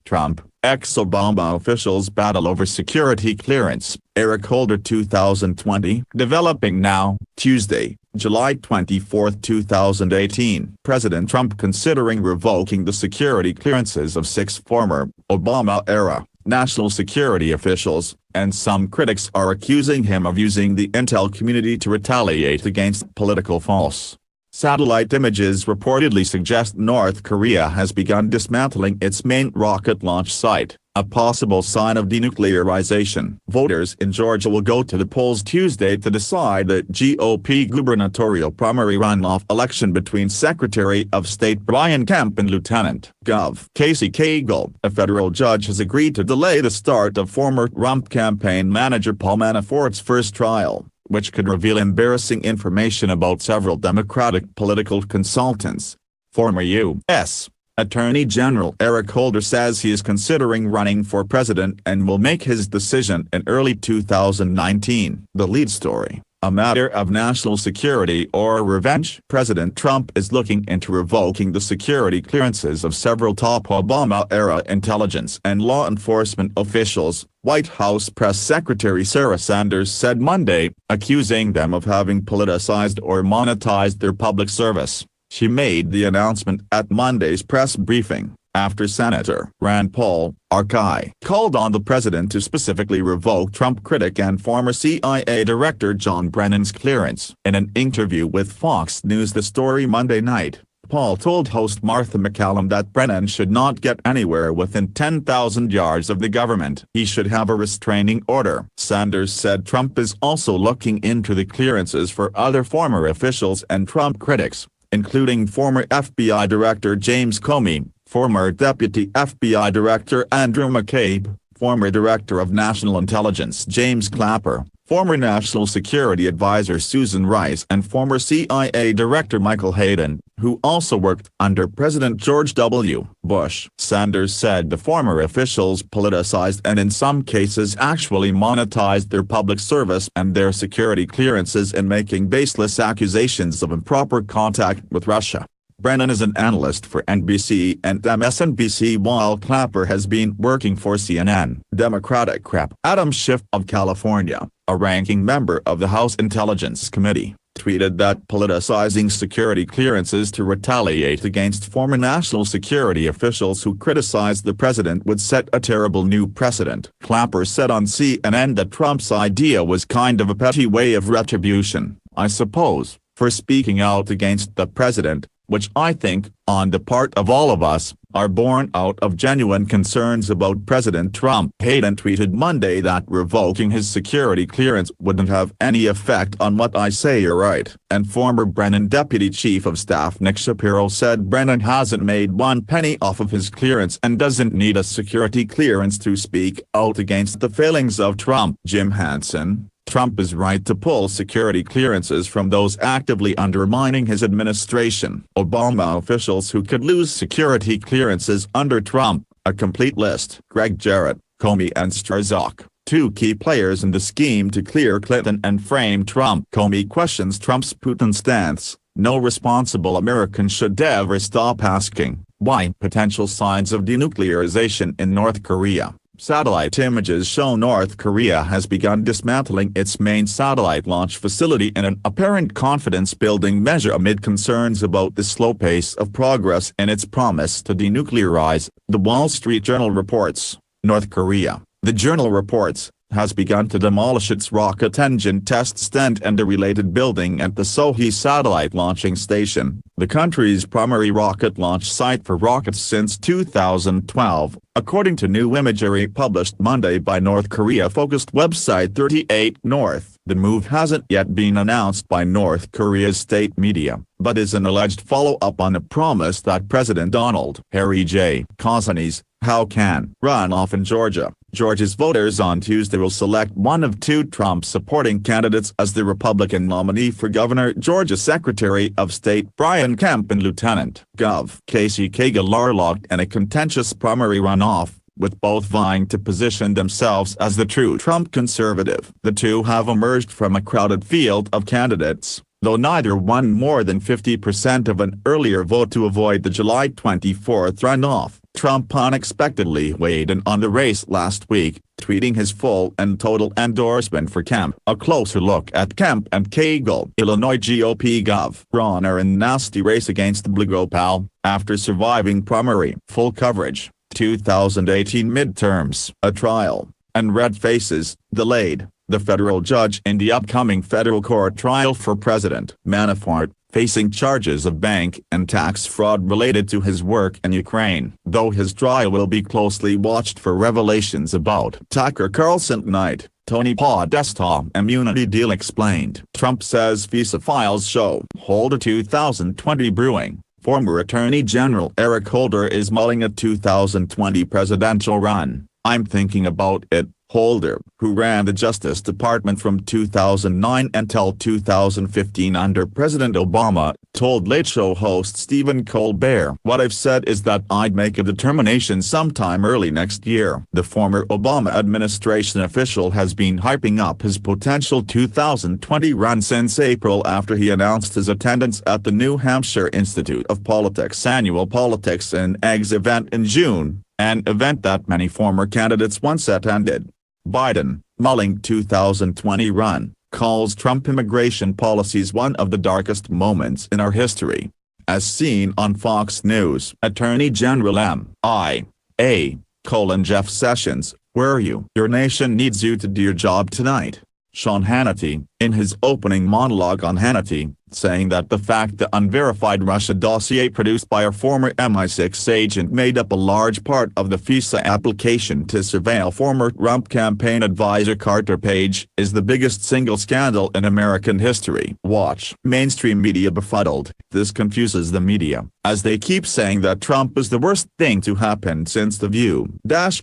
Trump, ex-Obama officials battle over security clearance, Eric Holder 2020. Developing now, Tuesday, July 24, 2018. President Trump considering revoking the security clearances of 6 former, Obama-era, national security officials, and some critics are accusing him of using the intel community to retaliate against political false. Satellite images reportedly suggest North Korea has begun dismantling its main rocket launch site, a possible sign of denuclearization. Voters in Georgia will go to the polls Tuesday to decide the GOP gubernatorial primary runoff election between Secretary of State Brian Kemp and Lieutenant Gov. Casey Cagle. A federal judge has agreed to delay the start of former Trump campaign manager Paul Manafort's first trial, which could reveal embarrassing information about several Democratic political consultants. Former U.S. Attorney General Eric Holder says he is considering running for president and will make his decision in early 2019. The lead story: a matter of national security or revenge? President Trump is looking into revoking the security clearances of several top Obama-era intelligence and law enforcement officials, White House Press Secretary Sarah Sanders said Monday, accusing them of having politicized or monetized their public service. She made the announcement at Monday's press briefing, after Senator Rand Paul, RK, called on the president to specifically revoke Trump critic and former CIA Director John Brennan's clearance. In an interview with Fox News The Story Monday night, Paul told host Martha MacCallum that Brennan should not get anywhere within 10,000 yards of the government. He should have a restraining order. Sanders said Trump is also looking into the clearances for other former officials and Trump critics, including former FBI Director James Comey, former Deputy FBI Director Andrew McCabe, former Director of National Intelligence James Clapper, former National Security Advisor Susan Rice and former CIA Director Michael Hayden, who also worked under President George W. Bush. Sanders said the former officials politicized and in some cases actually monetized their public service and their security clearances in making baseless accusations of improper contact with Russia. Brennan is an analyst for NBC and MSNBC while Clapper has been working for CNN. Democratic Rep. Adam Schiff of California, a ranking member of the House Intelligence Committee, tweeted that politicizing security clearances to retaliate against former national security officials who criticized the president would set a terrible new precedent. Clapper said on CNN that Trump's idea was kind of a petty way of retribution, I suppose, for speaking out against the president, which I think, on the part of all of us, are born out of genuine concerns about President Trump. Hayden tweeted Monday that revoking his security clearance wouldn't have any effect on what I say or write. And former Brennan Deputy Chief of Staff Nick Shapiro said Brennan hasn't made one penny off of his clearance and doesn't need a security clearance to speak out against the failings of Trump. Jim Hansen: Trump is right to pull security clearances from those actively undermining his administration. Obama officials who could lose security clearances under Trump, a complete list. Greg Jarrett, Comey and Strzok, two key players in the scheme to clear Clinton and frame Trump. Comey questions Trump's Putin stance. No responsible American should ever stop asking why. Potential signs of denuclearization in North Korea. Satellite images show North Korea has begun dismantling its main satellite launch facility in an apparent confidence-building measure amid concerns about the slow pace of progress in its promise to denuclearize, The Wall Street Journal reports. North Korea, the journal reports, has begun to demolish its rocket engine test stand and a related building at the Sohae satellite launching station, the country's primary rocket launch site for rockets since 2012, according to new imagery published Monday by North Korea-focused website 38 North. The move hasn't yet been announced by North Korea's state media, but is an alleged follow-up on a promise that President Donald Harry J. Kazanis, How can runoff in Georgia. Georgia's voters on Tuesday will select one of two Trump-supporting candidates as the Republican nominee for Governor. Georgia Secretary of State Brian Kemp and Lieutenant Gov. Casey Cagle are locked in a contentious primary runoff, with both vying to position themselves as the true Trump conservative. The two have emerged from a crowded field of candidates, though neither won more than 50% of an earlier vote to avoid the July 24 runoff. Trump unexpectedly weighed in on the race last week, tweeting his full and total endorsement for Kemp. A closer look at Kemp and Cagle. Illinois GOP Gov. Runner in nasty race against Blue Gopal, after surviving primary. Full coverage. 2018 midterms. A trial. And red faces, delayed. The federal judge in the upcoming federal court trial for President Manafort, facing charges of bank and tax fraud related to his work in Ukraine. Though his trial will be closely watched for revelations about Tucker Carlson tonight, Tony Podesta immunity deal explained. Trump says FISA files show Holder 2020 brewing. Former Attorney General Eric Holder is mulling a 2020 presidential run. "I'm thinking about it," Holder, who ran the Justice Department from 2009 until 2015 under President Obama, told Late Show host Stephen Colbert. "What I've said is that I'd make a determination sometime early next year." The former Obama administration official has been hyping up his potential 2020 run since April after he announced his attendance at the New Hampshire Institute of Politics annual Politics and Eggs event in June, an event that many former candidates once attended. Biden, mulling 2020 run, calls Trump immigration policies one of the darkest moments in our history. As seen on Fox News, Attorney General M.I.A. Jeff Sessions, "Where are you? Your nation needs you to do your job tonight." Sean Hannity, in his opening monologue on Hannity, saying that the fact the unverified Russia dossier produced by a former MI6 agent made up a large part of the FISA application to surveil former Trump campaign advisor Carter Page is the biggest single scandal in American history. Watch. Mainstream media befuddled. This confuses the media, as they keep saying that Trump is the worst thing to happen since The View.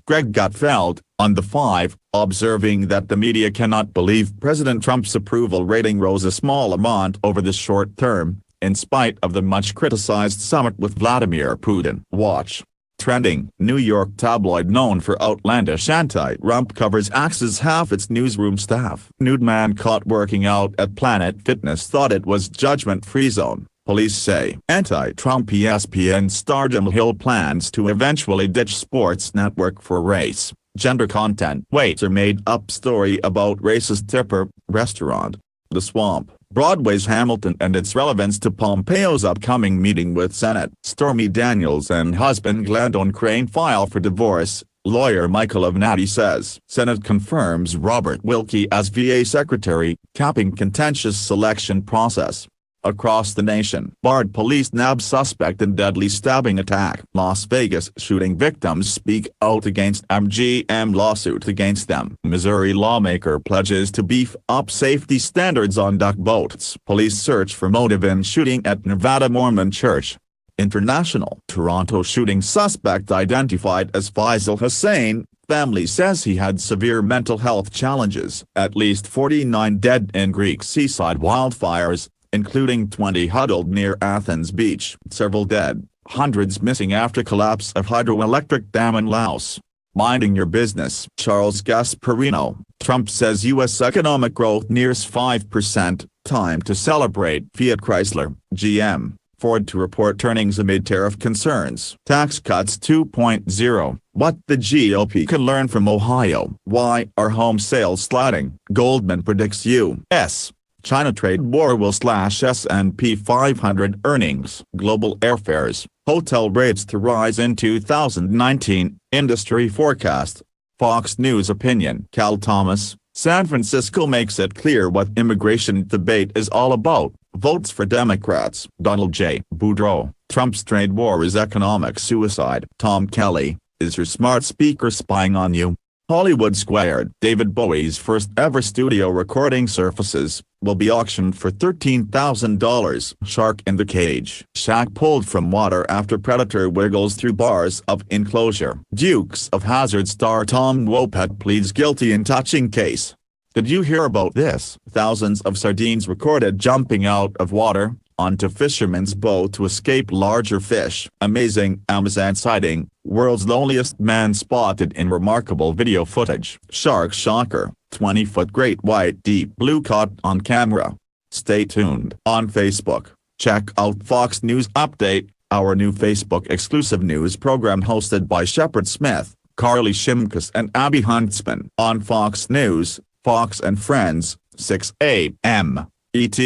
Greg Gutfeld, on The Five, observing that the media cannot believe President Trump's approval rating rose a small amount over the short term, in spite of the much-criticized summit with Vladimir Putin. Watch. Trending. New York tabloid known for outlandish anti-Trump covers axes half its newsroom staff. Nude man caught working out at Planet Fitness thought it was judgment-free zone, police say. Anti-Trump ESPN star Jim Hill plans to eventually ditch sports network for race, gender content. Waiter made up story about racist tipper, restaurant. The Swamp, Broadway's Hamilton and its relevance to Pompeo's upcoming meeting with Senate. Stormy Daniels and husband Glendon Crane file for divorce, lawyer Michael Avenatti says. Senate confirms Robert Wilkie as VA Secretary, capping contentious selection process. Across the nation, Bard police nab suspect in deadly stabbing attack. Las Vegas shooting victims speak out against MGM lawsuit against them. Missouri lawmaker pledges to beef up safety standards on duck boats. Police search for motive in shooting at Nevada Mormon Church. International. Toronto shooting suspect identified as Faisal Hussein. Family says he had severe mental health challenges. At least 49 dead in Greek seaside wildfires, including 20 huddled near Athens Beach. Several dead, hundreds missing after collapse of hydroelectric dam in Laos. Minding your business. Charles Gasparino. Trump says U.S. economic growth nears 5%, time to celebrate. Fiat Chrysler, GM, Ford to report earnings amid tariff concerns. Tax cuts 2.0. What the GOP can learn from Ohio. Why are home sales sliding? Goldman predicts U.S. China trade war will slash S&P 500 earnings. Global airfares, hotel rates to rise in 2019, industry forecast. Fox News opinion. Cal Thomas, San Francisco makes it clear what immigration debate is all about. Votes for Democrats. Donald J. Boudreaux, Trump's trade war is economic suicide. Tom Kelly, is your smart speaker spying on you? Hollywood Squared. David Bowie's first ever studio recording surfaces will be auctioned for $13,000. Shark in the cage. Shaq pulled from water after predator wiggles through bars of enclosure. Dukes of Hazzard star Tom Wopat pleads guilty in touching case. Did you hear about this? Thousands of sardines recorded jumping out of water onto fisherman's boat to escape larger fish. Amazing Amazon sighting. World's loneliest man spotted in remarkable video footage. Shark shocker. 20-foot great white deep blue caught on camera. Stay tuned. On Facebook, check out Fox News Update, our new Facebook exclusive news program hosted by Shepard Smith, Carly Shimkus and Abby Huntsman on Fox News, Fox and Friends, 6 a.m. ET.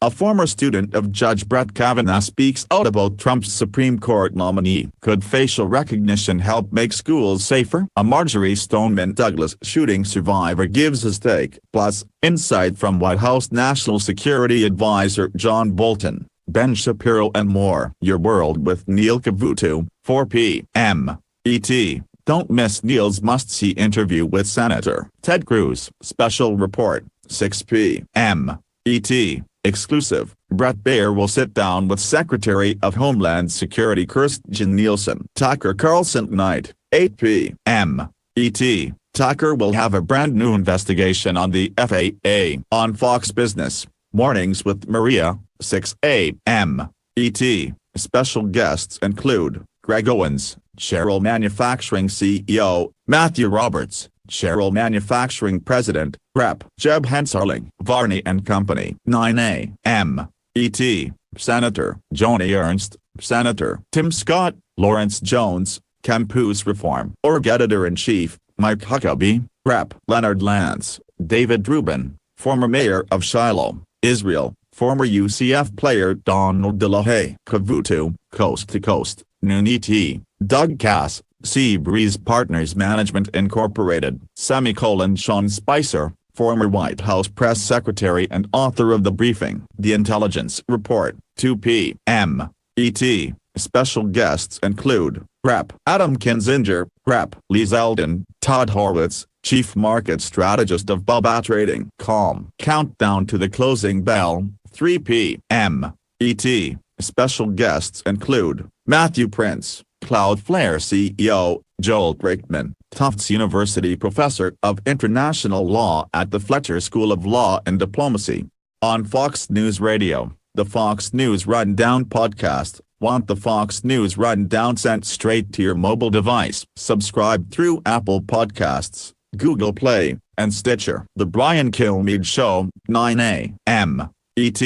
A former student of Judge Brett Kavanaugh speaks out about Trump's Supreme Court nominee. Could facial recognition help make schools safer? A Marjory Stoneman Douglas shooting survivor gives his take. Plus, insight from White House National Security Advisor John Bolton, Ben Shapiro and more. Your World with Neil Cavuto, 4 p.m. ET. Don't miss Neil's must-see interview with Senator Ted Cruz. Special report, 6 p.m. ET. Exclusive, Bret Baier will sit down with Secretary of Homeland Security Kirstjen Nielsen. Tucker Carlson tonight, 8 p.m. ET. Tucker will have a brand new investigation on the FAA on Fox Business Mornings with Maria, 6 a.m. ET. Special guests include Greg Owens, Cheryl Manufacturing CEO, Matthew Roberts, Cheryl Manufacturing President, Rep. Jeb Hensarling, Varney and Company. 9 a.m. ET. Senator Joni Ernst, Senator Tim Scott, Lawrence Jones, Campus Reform. Org Editor-in-Chief, Mike Huckabee, Rep. Leonard Lance, David Rubin, former mayor of Shiloh, Israel, former UCF player Donald DeLahaye. Cavuto, Coast to Coast, Noon ET. Doug Cass, Seabreeze Partners Management Incorporated. Sean Spicer, former White House press secretary and author of The Briefing. The Intelligence Report, 2 p.m. ET. Special guests include Rep. Adam Kinzinger, Rep. Lee Zeldin, Todd Horwitz, Chief Market Strategist of Bubba Trading. Calm. Countdown to the closing bell, 3 p.m. ET. Special guests include Matthew Prince, Cloudflare CEO, Joel Brakeman, Tufts University Professor of International Law at the Fletcher School of Law and Diplomacy. On Fox News Radio, the Fox News Rundown podcast. Want the Fox News Rundown sent straight to your mobile device? Subscribe through Apple Podcasts, Google Play, and Stitcher. The Brian Kilmeade Show, 9 a.m. ET.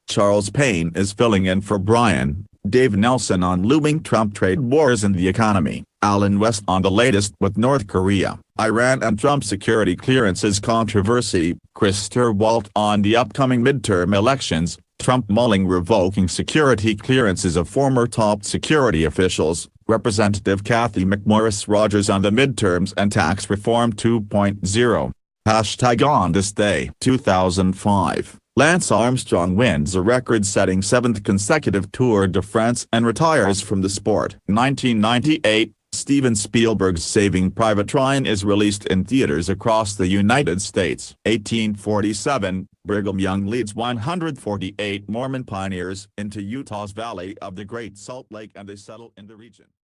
Charles Payne is filling in for Brian. Dave Nelson on looming Trump trade wars and the economy. Alan West on the latest with North Korea, Iran and Trump security clearances controversy. Chris Sturwalt on the upcoming midterm elections. Trump mulling revoking security clearances of former top security officials. Representative Kathy McMorris Rogers on the midterms and tax reform 2.0. Hashtag on this day 2005. Lance Armstrong wins a record-setting 7th consecutive Tour de France and retires from the sport. 1998, Steven Spielberg's Saving Private Ryan is released in theaters across the United States. 1847, Brigham Young leads 148 Mormon pioneers into Utah's Valley of the Great Salt Lake and they settle in the region.